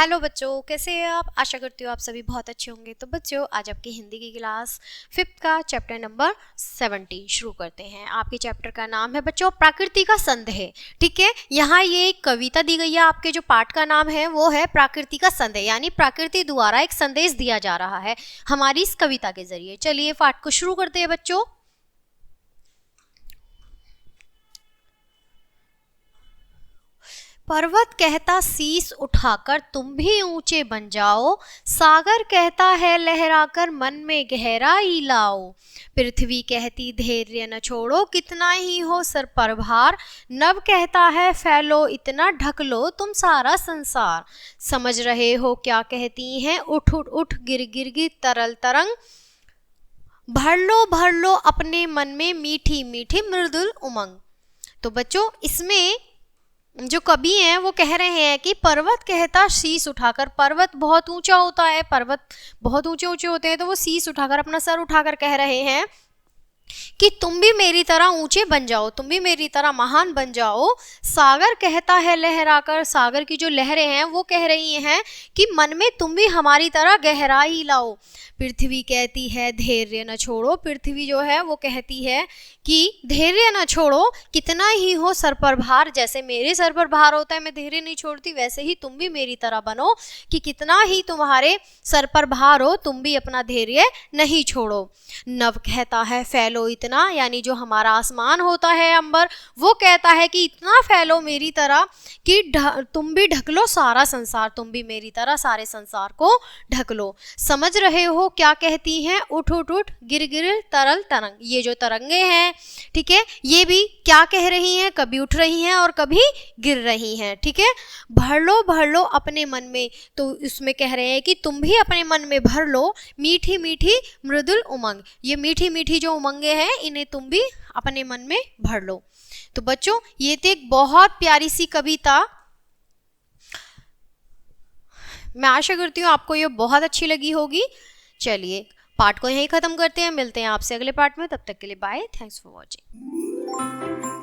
Hello बच्चों, कैसे हैं आप? आशा करती हूँ आप सभी बहुत अच्छे होंगे। तो बच्चों, आज आपकी हिंदी की क्लास 5th का चैप्टर नंबर 17 शुरू करते हैं। आपके चैप्टर का नाम है बच्चों प्रकृति का संदेह। ठीक है, यहाँ ये एक कविता दी गई है। आपके जो पाठ का नाम है वो है प्रकृति का संदेह, यानी प्रकृति द्वारा एक संदेश दिया जा रहा है हमारी इस कविता के जरिए। चलिए पाठ को शुरू करते हैं बच्चों। पर्वत कहता शीश उठाकर तुम भी ऊंचे बन जाओ, सागर कहता है लहराकर मन में गहराई लाओ। पृथ्वी कहती धैर्य न छोड़ो कितना ही हो सर पर भार, नभ कहता है फैलो इतना ढक लो तुम सारा संसार। समझ रहे हो क्या कहती हैं, उठ उठ उठ गिर गिर गिर तरल तरंग, भर लो अपने मन में मीठी मीठी मृदुल उमंग। तो बच्चों, इसमें जो कवि हैं वो कह रहे हैं कि पर्वत कहता शीश उठाकर, पर्वत बहुत ऊंचा होता है, पर्वत बहुत ऊंचे ऊंचे होते हैं, तो वो शीश उठाकर, अपना सर उठाकर कह रहे हैं कि तुम भी मेरी तरह ऊंचे बन जाओ, तुम भी मेरी तरह महान बन जाओ। सागर कहता है लहराकर, सागर की जो लहरें हैं वो कह रही हैं कि मन में तुम भी हमारी तरह गहराई लाओ। पृथ्वी कहती है धैर्य न छोड़ो, पृथ्वी जो है वो कहती है कि धैर्य न छोड़ो कितना ही हो सर पर भार, जैसे मेरे सर पर भार होता है मैं धैर्य नहीं छोड़ती, वैसे ही तुम भी मेरी तरह बनो कि कितना ही तुम्हारे सर पर भार हो तुम भी अपना धैर्य नहीं छोड़ो। नभ कहता है फैलो इतना, यानी जो हमारा आसमान होता है अंबर, वो कहता है कि इतना फैलो मेरी तरह कि तुम भी ढक लो सारा संसार, तुम भी मेरी तरह सारे संसार को ढक लो। समझ रहे हो क्या कहती हैं, उठ उठ उठ गिर गिर तरल तरंग। ये जो तरंगे हैं, ठीक है, ये भी क्या कह रही हैं, कभी उठ रही हैं और कभी गिर रही हैं। ठीक है, भर लो अपने मन में, तो इसमें कह रहे हैं कि तुम भी अपने मन में भर लो मीठी मीठी मृदुल उमंग। ये मीठी मीठी जो उमंगे हैं इन्हें तुम भी अपने मन में भर लो। तो बच्चों, ये तो एक बहुत प्यारी सी कविता, मैं आशा करती हूँ आपको ये बहुत अच्छी लगी होगी। चलिए पाठ को यहीं ख़त्म करते हैं, मिलते हैं आपसे अगले पार्ट में, तब तक के लिए बाय, थैंक्स फॉर वॉचिंग।